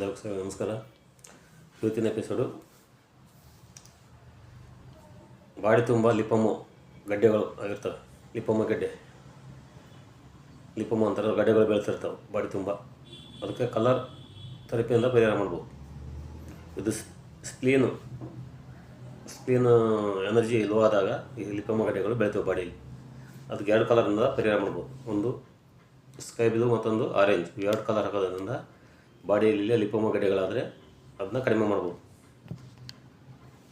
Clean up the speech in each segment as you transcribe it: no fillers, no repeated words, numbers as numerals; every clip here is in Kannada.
ಎಲ್ಲರಿಗೂ ನಮಸ್ಕಾರ. ಇವತ್ತಿನ ಎಪಿಸೋಡು ಬಾಡಿ ತುಂಬ ಲಿಪೊಮಾ ಗಡ್ಡೆಗಳು ಆಗಿರ್ತವೆ. ಲಿಪೊಮಾ ಅಂತಾರೆ, ಗಡ್ಡೆಗಳು ಬೆಳ್ತಿರ್ತವೆ ಬಾಡಿ ತುಂಬ. ಅದಕ್ಕೆ ಕಲರ್ ಥೆರಪಿಯಿಂದ ಪರಿಹಾರ ಮಾಡ್ಬೋದು. ಇದು ಸ್ಪ್ಲೀನ್ ಎನರ್ಜಿ ಲೋ ಆದಾಗ ಈ ಲಿಪೊಮಾ ಗಡ್ಡೆಗಳು ಬೆಳಿತವೆ ಬಾಡಿಯಲ್ಲಿ. ಅದಕ್ಕೆ 2 ಕಲರಿಂದ ಪರಿಹಾರ ಮಾಡ್ಬೋದು. ಒಂದು ಸ್ಕೈ ಬ್ಲೂ, ಮತ್ತೊಂದು ಆರೆಂಜ್. 2 ಕಲರ್ ಹಾಕೋದ್ರಿಂದ ಬಾಡಿಯಲ್ಲಿ ಲಿಪೊಮಾ ಗಡ್ಡೆಗಳಾದರೆ ಅದನ್ನ ಕಡಿಮೆ ಮಾಡ್ಬೋದು.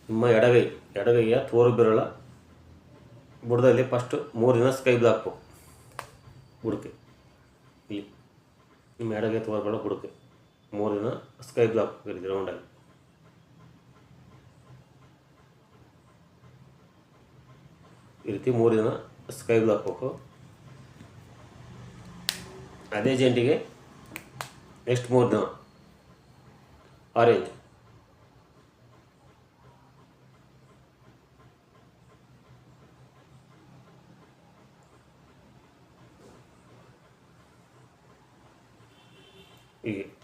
ನಿಮ್ಮ ಎಡಗೈಯ ತೋರು ಬೆರಳ ಬುಡದಲ್ಲಿ ಫಸ್ಟ್ 3 ದಿನ ಸ್ಕೈ ಬ್ಲೂ ಹಾಕ್ಬೇಕು. ಬುಡಕ್ಕೆ ಇಲ್ಲಿ ನಿಮ್ಮ ಎಡಗೈ ತೋರು ಬೆರಳ ಬುಡಕ್ಕೆ 3 ದಿನ ಸ್ಕೈ ಬ್ಲೂ ಹಾಕ್ಬೇಕು. ರೌಂಡಾಗಿ ಈ ರೀತಿ 3 ದಿನ ಸ್ಕೈ ಬ್ಲೂ ಹಾಕ್ಬೇಕು. ಅದೇ ಜೆಂಟಿಗೆ ನೆಕ್ಸ್ಟ್ 3 ದಿನ ಆರೆಂಜ್.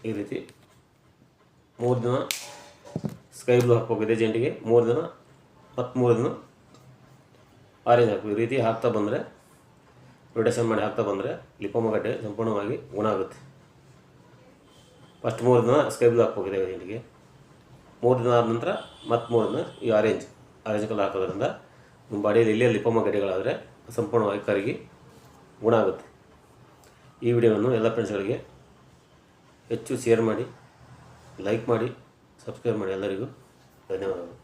ಈ ರೀತಿ 3 ದಿನ ಸ್ಕೈ ಬ್ಲೂ ಹಾಕ್ಬೇಕು ಇದೇ ಜೆಂಟಿಗೆ. 3 ದಿನ ಮತ್ತು 3 ದಿನ ಆರೆಂಜ್ ಹಾಕಬೇಕು. ಈ ರೀತಿ ಹಾಕ್ತಾ ಬಂದರೆ, ರೊಟೇಷನ್ ಮಾಡಿ ಹಾಕ್ತಾ ಬಂದರೆ ಲಿಪೊಮಾ ಗಡ್ಡೆ ಸಂಪೂರ್ಣವಾಗಿ ಗುಣ ಆಗುತ್ತೆ. ಫಸ್ಟ್ 3 ದಿನ ಸ್ಕೈ ಬ್ಲೂ ಹಾಕ್ಬೇಕು ಇದೇ ಜೆಂಟಿಗೆ. 3 ದಿನ ಆದ ನಂತರ ಮತ್ತು 3 ದಿನ ಈ ಆರೆಂಜ್ ಕಲರ್ ಹಾಕೋದ್ರಿಂದ ನಿಮ್ಮ ಬಾಡಿಯಲ್ಲಿ ಇಲ್ಲೇ ಲಿಪೊಮಾ ಗಡ್ಡೆಗಳಾದರೆ ಸಂಪೂರ್ಣವಾಗಿ ಕರಗಿ ಗುಣ ಆಗುತ್ತೆ. ಈ ವಿಡಿಯೋವನ್ನು ಎಲ್ಲ ಫ್ರೆಂಡ್ಸ್ಗಳಿಗೆ ಹೆಚ್ಚು ಶೇರ್ ಮಾಡಿ, ಲೈಕ್ ಮಾಡಿ, ಸಬ್ಸ್ಕ್ರೈಬ್ ಮಾಡಿ. ಎಲ್ಲರಿಗೂ ಧನ್ಯವಾದಗಳು.